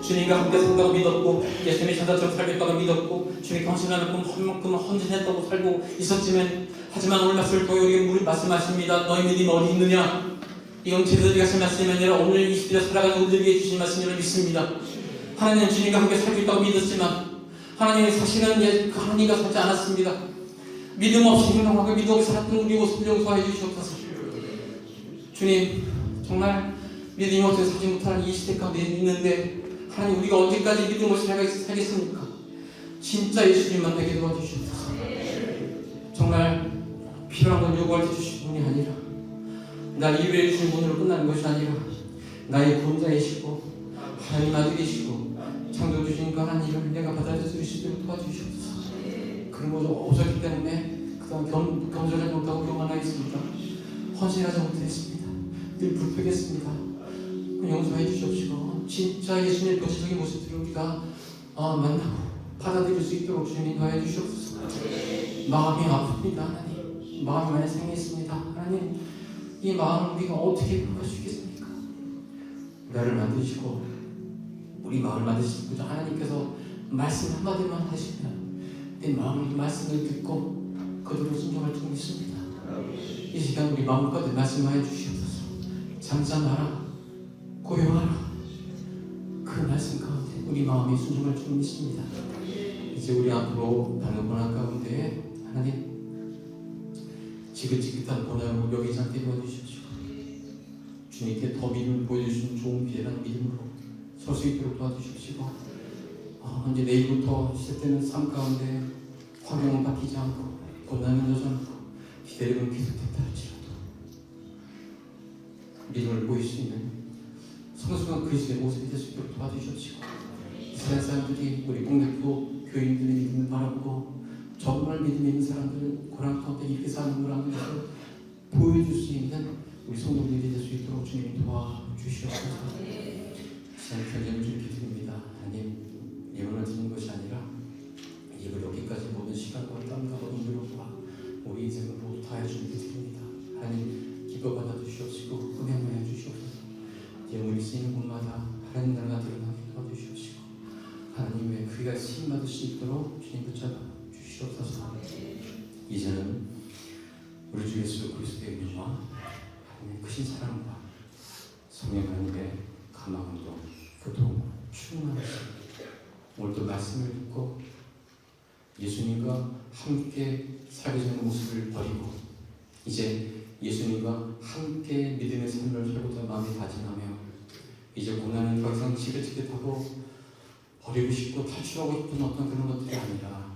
주님과 함께 산다고 믿었고 예수님이 천사처럼 살겠다고 믿었고 주님께 헌신하는 그만큼 헌신했다고 살고 있었지만 하지만 오늘 말씀을 통해 우리에게 말씀하십니다. 너희 믿음이 어디 있느냐? 이건 제자들이 하신 말씀이 아니라 오늘 이 시대에 살아가는 우리들에게 주신 말씀을 믿습니다. 하나님은 주님과 함께 살고 있다고 믿었지만 하나님의 사실은 하나님과 살지 않았습니다. 믿음 없이 행동하고 믿음 없이 살았던 우리 모습을 용서해 주시옵소서. 주님 정말 믿음이 없이 살지 못하는 이 시대 가운데 있는데 하나님 우리가 언제까지 믿음 없이 살겠습니까? 진짜 예수님만 되게 도와주시옵소서. 정말 필요한 건 요구할 때 주신 분이 아니라 날 이외에 주신 분으로 끝나는 것이 아니라 나의 구원자이시고 하나님 아들이시고 창조 주신 그 하나님을 내가 받아들일 수 있도록 도와주시옵소서. 그런 것도 없었기 때문에 그동안 겸손하지 못하고 교만하였습니다. 헌신하지 못했습니다. 늘 불평했습니다. 용서해 주시옵시고 진짜 예수님의 거시적인 모습들을 우리가 만나고 받아들일 수 있도록 주님 인도해 주시옵소서. 마음이 아픕니다. 하나님 마음이 많이 상했습니다. 하나님 이 마음을 우리가 어떻게 바꿀 수 있겠습니까? 나를 만드시고 우리 마음을 만드시고 하나님께서 말씀 한마디만 하시면 내 마음의 말씀을 듣고 그대로 순종할 줄 믿습니다. 이 시간 우리 마음껏 말씀하여 주시옵소서. 잠잠하라, 고요하라. 그 말씀 가운데 우리 마음이 순종할 줄 믿습니다. 이제 우리 앞으로 가는 고난 가운데 하나님 지긋지긋한 고난을 여기지 않게 도와주십시오. 주님께 더 믿음을 보여주신 좋은 기회라는 믿음으로 설 수 있도록 도와주십시오. 이제 내일부터 시작되는 삶 가운데 환경은 바뀌지 않고 고난은 여전하고 기다림은 계속된다 할지라도 믿음을 보일 수 있는 성숙한 그리스도의 모습이 될 수 있도록 도와주십시오. 다른 사람들이 우리 공대표 교인들의 믿음을 바라보고 정말 믿음 있는 사람들은 고난 가운데 이렇게 사는 거라는 것을 보여줄 수 있는 우리 성도들이 될 수 있도록 주님 도와주시옵소서. 시간 편지를 좀 기드립니다. 하나님, 예언을 드리는 것이 아니라 이걸 여기까지 모든 시간과 땀과 노력과 우리 인생을 모두 다해 주님 기드립니다. 하나님, 기뻐 받아 주시옵시고 은혜하여 주시옵소서. 예물이 쓰이는 곳마다 하나님 나라가 드러나게 도와주시옵시고 하나님의 그가 쓰임 받을 수 있도록 주님 붙잡아 주시옵소서. 이제는 우리 주 예수 그리스도의 은혜와 하나님의 크신 사랑과 성령 하나님의 감화감동 교통 충만하시고 오늘도 말씀을 듣고 예수님과 함께 살게 되는 모습을 버리고 이제 예수님과 함께 믿음의 삶을 살고자 마음이 다짐하며 이제 고난은 더 이상 지긋지긋하고 버리고 싶고 탈출하고 싶은 어떤 그런 것들이 아니라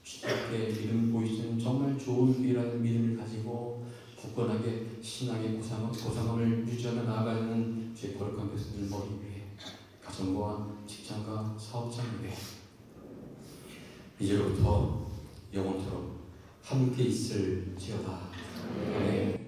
쉽게 믿음을 보이시는 정말 좋은 기회라는 믿음을 가지고 굳건하게 신앙의 고상함을 유지하며 나아가는 제 거룩한 것을 머리 위에 가정과 직장과 사업장 위에 이제로부터 영원토록 함께 있을지어다. 아멘.